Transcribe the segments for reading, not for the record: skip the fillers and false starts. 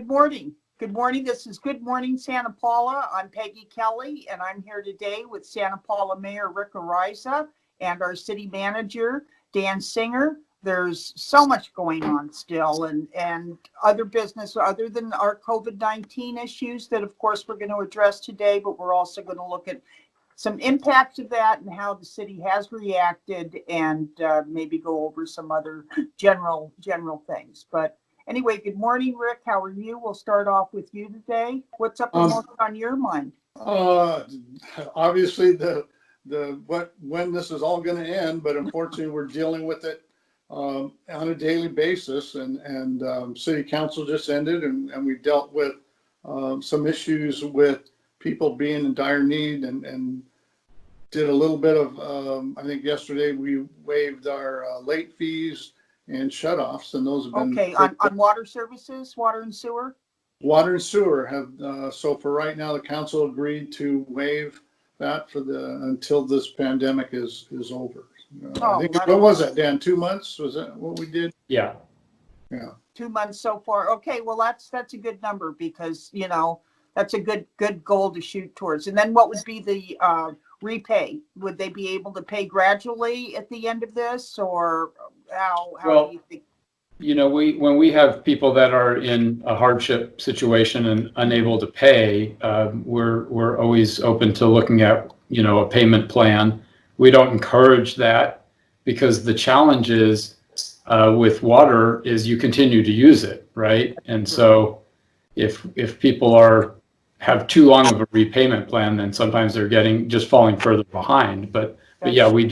Good morning. Good morning. This is Good Morning Santa Paula. I'm Peggy Kelly, and I'm here today with Santa Paula Mayor Rick Araiza and our city manager, Dan Singer. There's so much going on still and other business other than our COVID-19 issues that, of course, we're going to address today, but we're also going to look at some impact of that and how the city has reacted and maybe go over some other general things. But anyway, good morning, Rick. How are you? We'll start off with you today. What's up and what's on your mind? Obviously when this is all going to end, but unfortunately we're dealing with it on a daily basis, and city council just ended, and we dealt with some issues with people being in dire need, and did a little bit of I think yesterday we waived our late fees and shutoffs, and those have been okay on water services, water and sewer. Water and sewer have so for right now the council agreed to waive that for until this pandemic is over. I think what was that, Dan? 2 months? Was that what we did? Yeah. 2 months so far. Okay, well that's a good number because that's a good goal to shoot towards. And then what would be the repay? Would they be able to pay gradually at the end of this, or how do you think? When we have people that are in a hardship situation and unable to pay, we're always open to looking at a payment plan. We don't encourage that because the challenge is with water is you continue to use it, right? And so if people have too long of a repayment plan, then sometimes they're just falling further behind. But yeah, we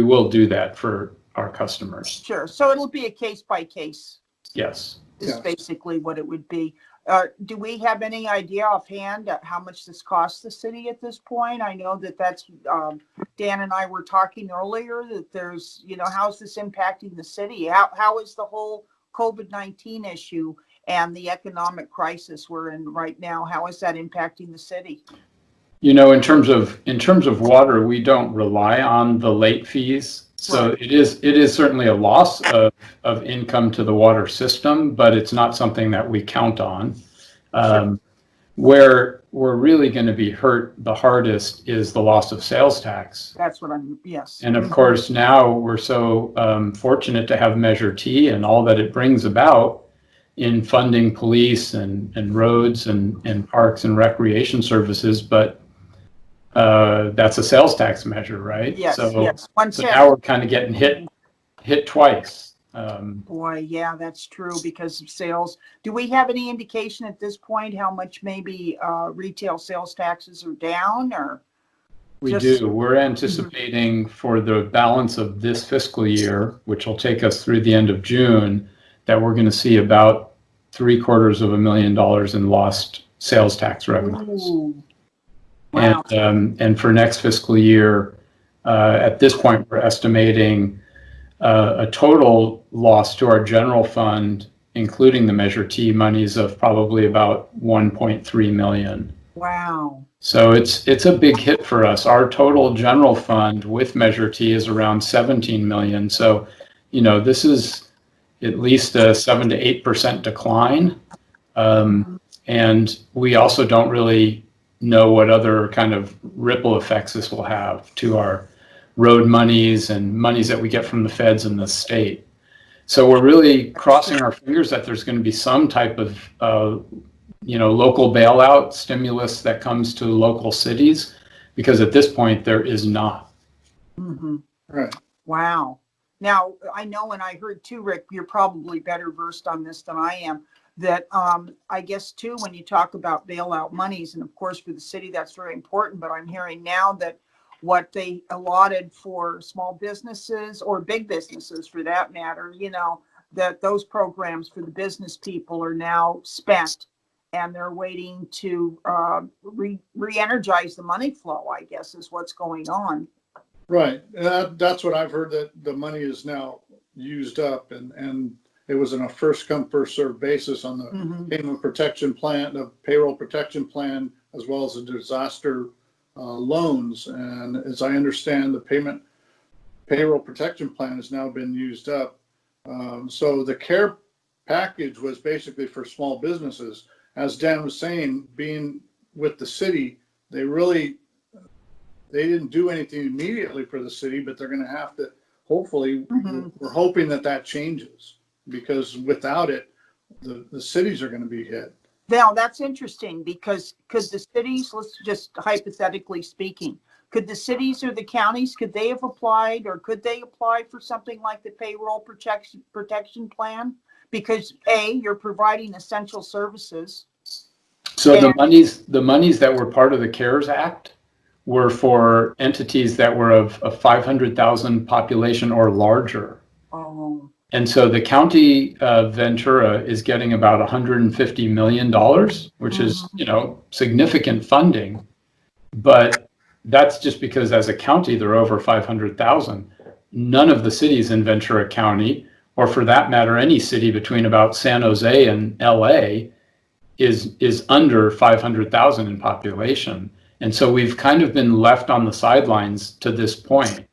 will do that for our customers. Sure. So it'll be a case by case. Yes. Is basically what it would be. Do we have any idea offhand how much this costs the city at this point? I know that's Dan and I were talking earlier that there's, how's this impacting the city? How is the whole COVID-19 issue and the economic crisis we're in right now, how is that impacting the city? In terms of water, we don't rely on the late fees. So right. It is certainly a loss of income to the water system, but it's not something that we count on. Sure. Where we're really going to be hurt the hardest is the loss of sales tax. That's what yes. And of course, now we're so fortunate to have Measure T and all that it brings about in funding police and roads and parks and recreation services, but that's a sales tax measure, right? Yes, so, yes. So now we're kind of getting hit twice. Boy, yeah, that's true because of sales. Do we have any indication at this point how much maybe retail sales taxes are down, or? We do. We're anticipating for the balance of this fiscal year, which will take us through the end of June, that we're going to see about $750,000 in lost sales tax revenues. Ooh. Wow. And for next fiscal year, at this point, we're estimating a total loss to our general fund, including the Measure T monies, of probably about $1.3 million. Wow. So it's a big hit for us. Our total general fund with Measure T is around $17 million. So, this is at least a 7 to 8% decline. And we also don't really know what other kind of ripple effects this will have to our road monies and monies that we get from the feds and the state. So we're really crossing our fingers that there's going to be some type of local bailout stimulus that comes to local cities, because at this point there is not. Mm-hmm. Right. Wow. Now I know, and I heard too, Rick, you're probably better versed on this than I am, that I guess too, when you talk about bailout monies, and of course for the city that's very important, but I'm hearing now that what they allotted for small businesses or big businesses for that matter, that those programs for the business people are now spent and they're waiting to re-energize the money flow, I guess is what's going on. Right. That's what I've heard, that the money is now used up, and it was on a first come, first served basis on the payment protection plan, the payroll protection plan, as well as the disaster loans. And as I understand, the payroll protection plan has now been used up. So the care package was basically for small businesses. as Dan was saying, being with the city, they didn't do anything immediately for the city, but they're going to have to, hopefully, we're hoping that changes, because without it, the cities are going to be hit. Now, that's interesting, because could the cities, let's just hypothetically speaking, could the cities or the counties, could they have applied, or could they apply for something like the payroll protection plan? Because you're providing essential services. So the monies that were part of the CARES Act were for entities that were of 500,000 population or larger. Oh. And so the county of Ventura is getting about $150 million, which is, significant funding. But that's just because as a county, they're over 500,000. None of the cities in Ventura County, or for that matter, any city between about San Jose and LA, is under 500,000 in population. And so we've kind of been left on the sidelines to this point.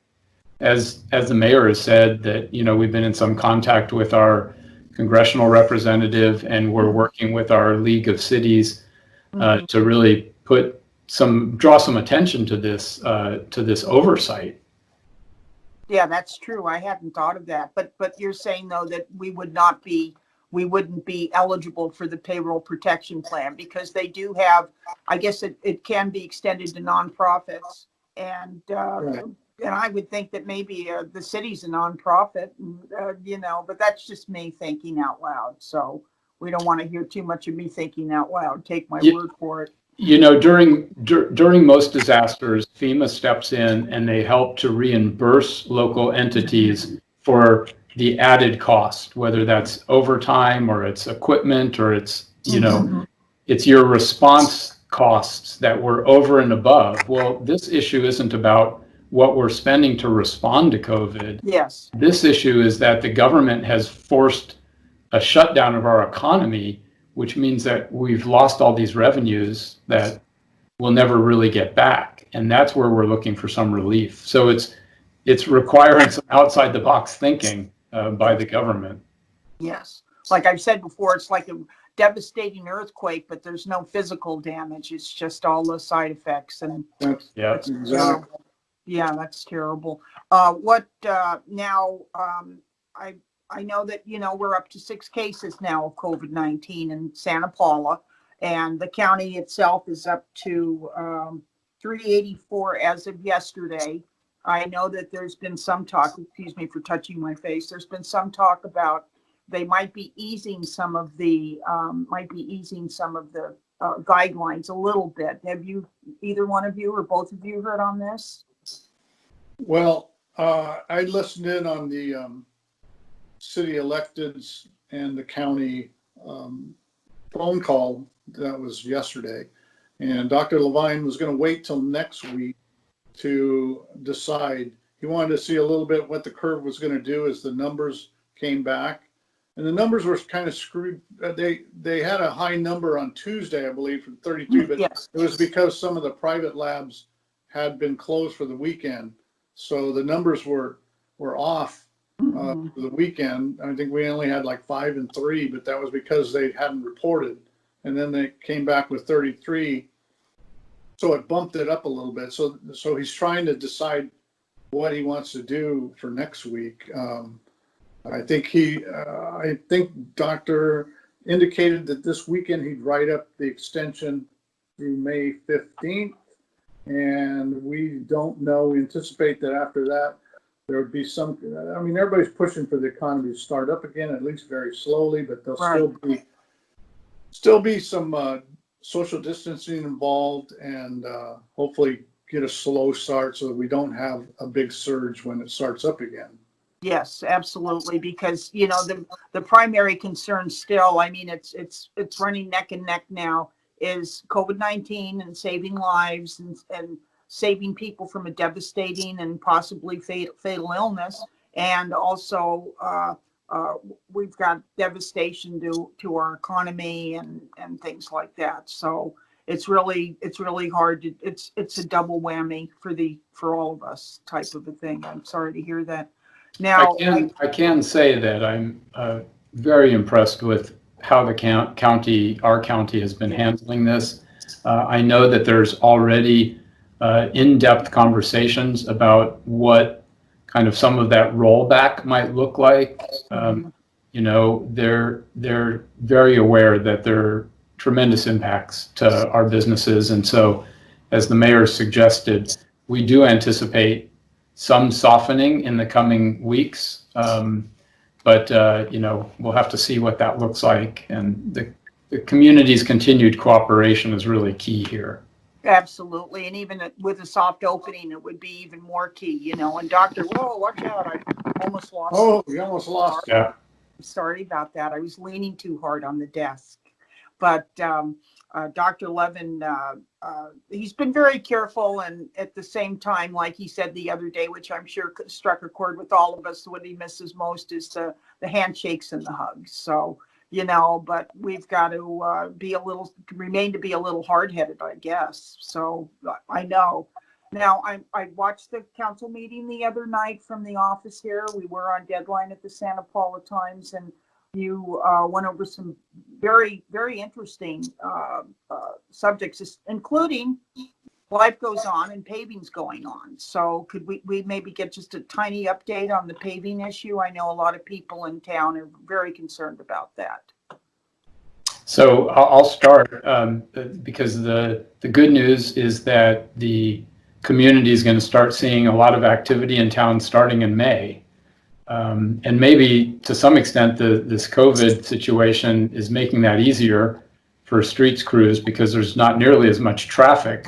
As the mayor has said, that, we've been in some contact with our congressional representative, and we're working with our League of Cities to really draw some attention to this oversight. Yeah, that's true. I hadn't thought of that. But you're saying, though, that we wouldn't be eligible for the payroll protection plan, because they do have, I guess it can be extended to nonprofits. And, Right. And I would think that maybe the city's a nonprofit, but that's just me thinking out loud. So we don't want to hear too much of me thinking out loud. Take my word for it. During most disasters, FEMA steps in and they help to reimburse local entities for the added cost, whether that's overtime or it's equipment or it's, it's your response costs that were over and above. Well, this issue isn't about what we're spending to respond to COVID. Yes. This issue is that the government has forced a shutdown of our economy, which means that we've lost all these revenues that we'll never really get back. And that's where we're looking for some relief. So it's requiring some outside the box thinking by the government. Yes. Like I've said before, it's like a devastating earthquake, but there's no physical damage. It's just all the side effects. And That's terrible. Yeah, that's terrible. Now, I know that, we're up to 6 cases now of COVID-19 in Santa Paula, and the county itself is up to 384 as of yesterday. I know that there's been some talk, excuse me for touching my face, there's been some talk about they might be easing some of the guidelines a little bit. Have you, either one of you or both of you, heard on this? Well, I listened in on the city electeds and the county phone call that was yesterday, and Dr. Levine was going to wait till next week to decide. He wanted to see a little bit what the curve was going to do as the numbers came back, and the numbers were kind of screwed. They had a high number on Tuesday, I believe, from 32, but Yes. It was because some of the private labs had been closed for the weekend. So the numbers were off for the weekend. I think we only had like 5 and 3, but that was because they hadn't reported. And then they came back with 33. So it bumped it up a little bit. So he's trying to decide what he wants to do for next week. I think Doctor indicated that this weekend he'd write up the extension through May 15th. And we don't know, we anticipate that after that, there would be some, everybody's pushing for the economy to start up again, at least very slowly, but there'll still be some social distancing involved, and hopefully get a slow start so that we don't have a big surge when it starts up again. Yes, absolutely. Because, the primary concern still, it's running neck and neck now, is COVID-19 and saving lives and saving people from a devastating and possibly fatal illness. And also, we've got devastation to our economy and things like that. So it's really hard it's a double whammy for all of us type of a thing. I'm sorry to hear that. Now, I can say that I'm very impressed with how the our county has been handling this. I know that there's already in-depth conversations about what kind of some of that rollback might look like. You know, they're very aware that there are tremendous impacts to our businesses. And so, as the mayor suggested, we do anticipate some softening in the coming weeks. But you know, we'll have to see what that looks like. And the community's continued cooperation is really key here. Absolutely. And even with a soft opening, it would be even more key, you know. And whoa, watch out. I almost lost. Oh, you almost lost. Yeah. Sorry about that. I was leaning too hard on the desk. But Dr. Levin, he's been very careful. And at the same time, like he said the other day, which I'm sure struck a chord with all of us, what he misses most is the handshakes and the hugs. So, you know, but we've got to remain to be a little hard-headed, I guess. So I know. Now, I watched the council meeting the other night from the office here. We were on deadline at the Santa Paula Times, and you went over some very, very interesting subjects, including life goes on and paving's going on. So could we maybe get just a tiny update on the paving issue? I know a lot of people in town are very concerned about that. So I'll start because the good news is that the community is going to start seeing a lot of activity in town starting in May. And maybe to some extent, this COVID situation is making that easier for streets crews because there's not nearly as much traffic.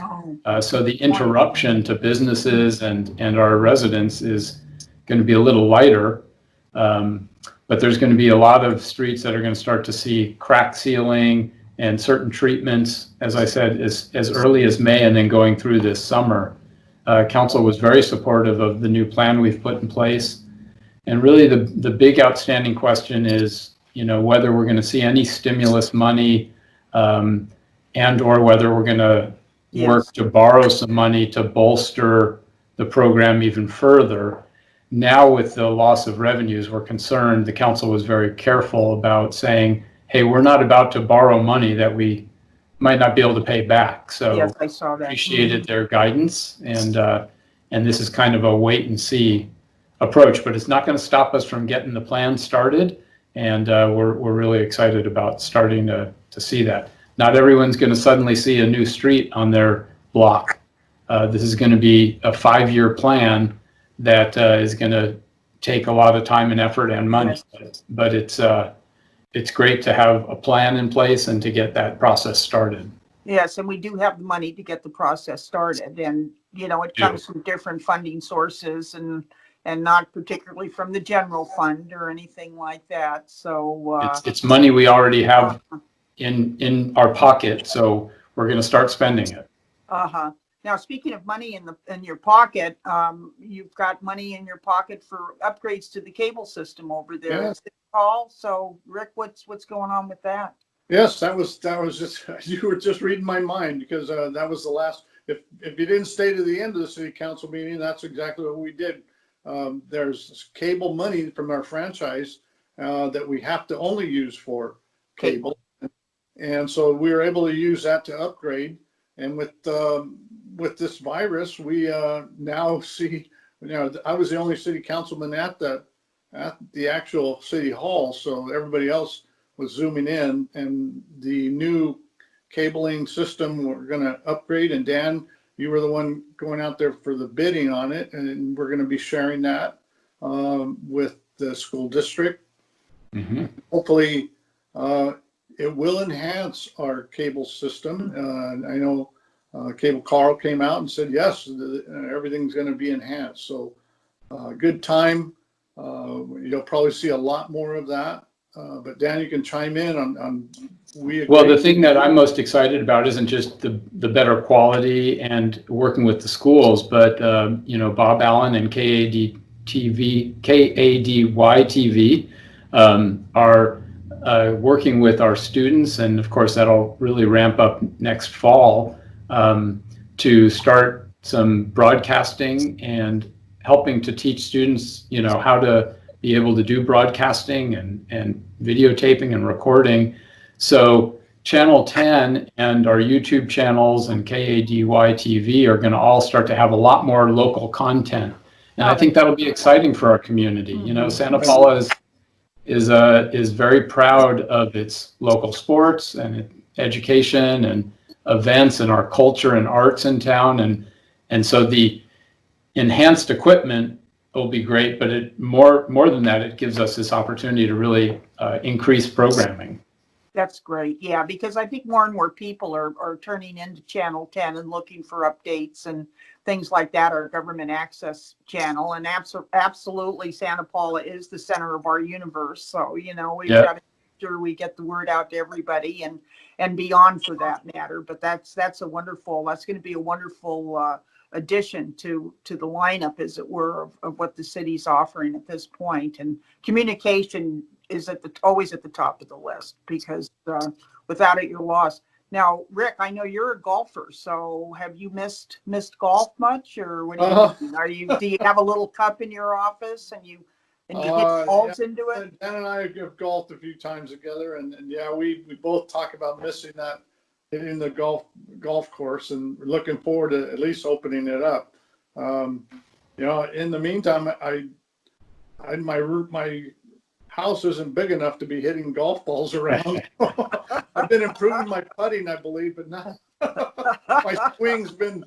So the interruption to businesses and our residents is going to be a little lighter. But there's going to be a lot of streets that are going to start to see crack sealing and certain treatments, as I said, as early as May and then going through this summer. Council was very supportive of the new plan we've put in place. And really the big outstanding question is, you know, whether we're going to see any stimulus money and or whether we're going to work to borrow some money to bolster the program even further. Now with the loss of revenues, we're concerned. The council was very careful about saying, hey, we're not about to borrow money that we might not be able to pay back. So yes, I saw that. Appreciated their guidance, and this is kind of a wait and see approach, but it's not going to stop us from getting the plan started, and we're really excited about starting to see that. Not everyone's going to suddenly see a new street on their block. This is going to be a 5-year plan that is going to take a lot of time and effort and money, but it's great to have a plan in place and to get that process started. Yes, and we do have the money to get the process started, and you know, it comes from different funding sources and not particularly from the general fund or anything like that. So it's money we already have in our pocket, so we're going to start spending it. Now, speaking of money in your pocket, you've got money in your pocket for upgrades to the cable system over there at City Hall. So, Rick, what's going on with that? Yes, that was just, you were just reading my mind, because that was the last. If you didn't stay to the end of the city council meeting, that's exactly what we did. There's cable money from our franchise that we have to only use for cable, and so we were able to use that to upgrade. And with this virus, we now see, you know, I was the only city councilman at the actual city hall, so everybody else was zooming in, and the new cabling system we're going to upgrade. And Dan, you were the one going out there for the bidding on it, and we're going to be sharing that with the school district. Mm-hmm. Hopefully, it will enhance our cable system. I know Cable Carl came out and said, yes, everything's going to be enhanced. So good time. You'll probably see a lot more of that. But Dan, you can chime in on we agree. Well, the thing that I'm most excited about isn't just the better quality and working with the schools, but you know, Bob Allen and KADY TV are working with our students, and of course that'll really ramp up next fall to start some broadcasting and helping to teach students, you know, how to be able to do broadcasting and videotaping and recording. So Channel 10 and our YouTube channels and KADY TV are going to all start to have a lot more local content. And I think that'll be exciting for our community. You know, Santa Paula is very proud of its local sports and education and events and our culture and arts in town. And so the enhanced equipment will be great, but more than that, it gives us this opportunity to really increase programming. That's great. Yeah, because I think more and more people are turning into Channel 10 and looking for updates and things like that, our government access channel. And absolutely, Santa Paula is the center of our universe. So, you know, we've got to make sure we get the word out to everybody and beyond for that matter. But that's going to be a wonderful addition to the lineup, as it were, of what the city's offering at this point. And communication is always at the top of the list, because without it, you're lost. Now, Rick, I know you're a golfer, so have you missed golf much, or what do you do? You have a little cup in your office and you hit balls into it? Dan and I have golfed a few times together, and yeah, we both talk about missing that, hitting the golf course, and looking forward to at least opening it up. You know, in the meantime, my house isn't big enough to be hitting golf balls around. I've been improving my putting, I believe, but now my swing's been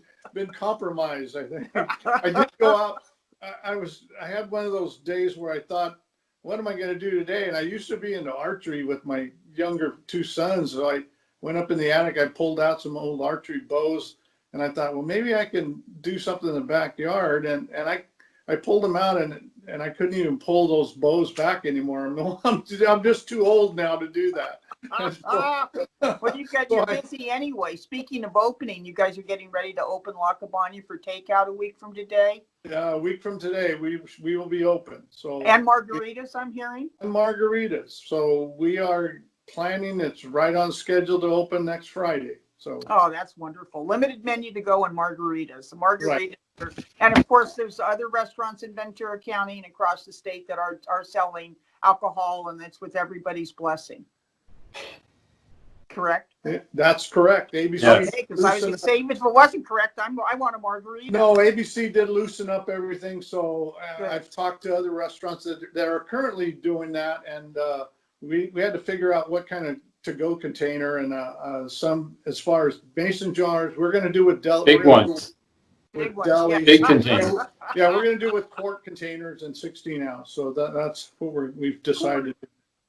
compromised, I think. I did go out. I had one of those days where I thought, what am I going to do today? And I used to be into archery with my younger two sons. So I went up in the attic, I pulled out some old archery bows, and I thought, well, maybe I can do something in the backyard. And I pulled them out, and I couldn't even pull those bows back anymore. I'm just too old now to do that. Well, you're busy anyway. Speaking of opening, you guys are getting ready to open La Cabana for takeout a week from today? Yeah, a week from today, we will be open. So and margaritas, I'm hearing? And margaritas. So we are planning, it's right on schedule to open next Friday. So that's wonderful. Limited menu to go and margaritas. The margaritas and of course there's other restaurants in Ventura County and across the state that are selling alcohol, and it's with everybody's blessing. Correct? That's correct. ABC. Okay, because I was going to say, if it wasn't correct, I want a margarita. No, ABC did loosen up everything. So I've talked to other restaurants that are currently doing that, and we had to figure out what kind of to-go container, and some, as far as mason jars, we're going to do with big ones. Big containers. Yeah, we're going to do with quart containers and 16 ounce. So that's what we've decided.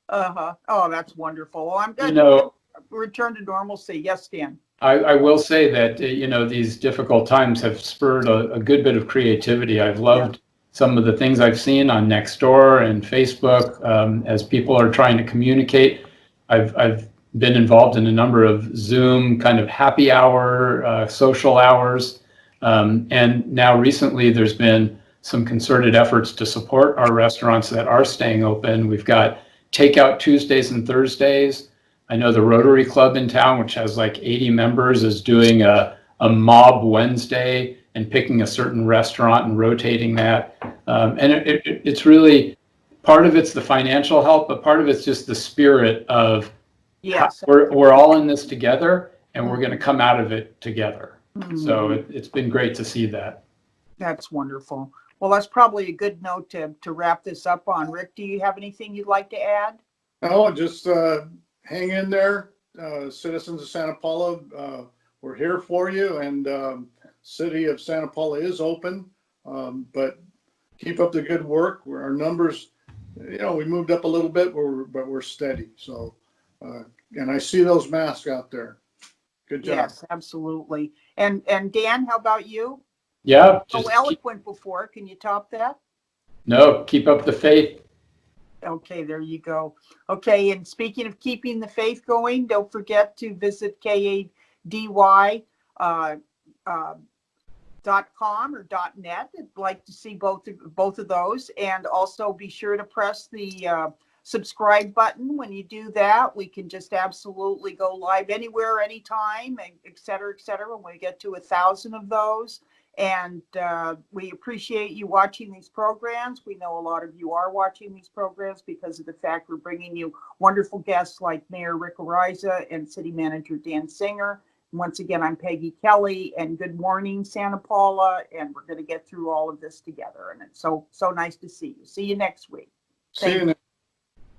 Oh, that's wonderful. Well, I'm good. You know, return to normalcy. Yes, Dan. I will say that, you know, these difficult times have spurred a good bit of creativity. I've loved some of the things I've seen on Nextdoor and Facebook as people are trying to communicate. I've been involved in a number of Zoom kind of happy hour, social hours. And now recently there's been some concerted efforts to support our restaurants that are staying open. We've got takeout Tuesdays and Thursdays. I know the Rotary Club in town, which has like 80 members, is doing a mob Wednesday and picking a certain restaurant and rotating that. And it's really, part of it's the financial help, but part of it's just the spirit of we're all in this together and we're going to come out of it together. So it's been great to see that. That's wonderful. Well, that's probably a good note to wrap this up on. Rick, do you have anything you'd like to add? No, just hang in there, citizens of Santa Paula. We're here for you, and city of Santa Paula is open, but keep up the good work. Our numbers, you know, we moved up a little bit, but we're steady. So, and I see those masks out there. Good job. Yes, absolutely. And Dan, how about you? Yeah. So eloquent before. Can you top that? No, keep up the faith. Okay, there you go. Okay, and speaking of keeping the faith going, don't forget to visit KADY.com or .net. I'd like to see both of those, and also be sure to press the subscribe button. When you do that, we can just absolutely go live anywhere, anytime, et cetera, when we get to 1,000 of those. And we appreciate you watching these programs. We know a lot of you are watching these programs because of the fact we're bringing you wonderful guests like Mayor Rick Araiza and City Manager Dan Singer. Once again, I'm Peggy Kelly, and good morning, Santa Paula. And we're going to get through all of this together. And it's so nice to see you. See you next week. See you next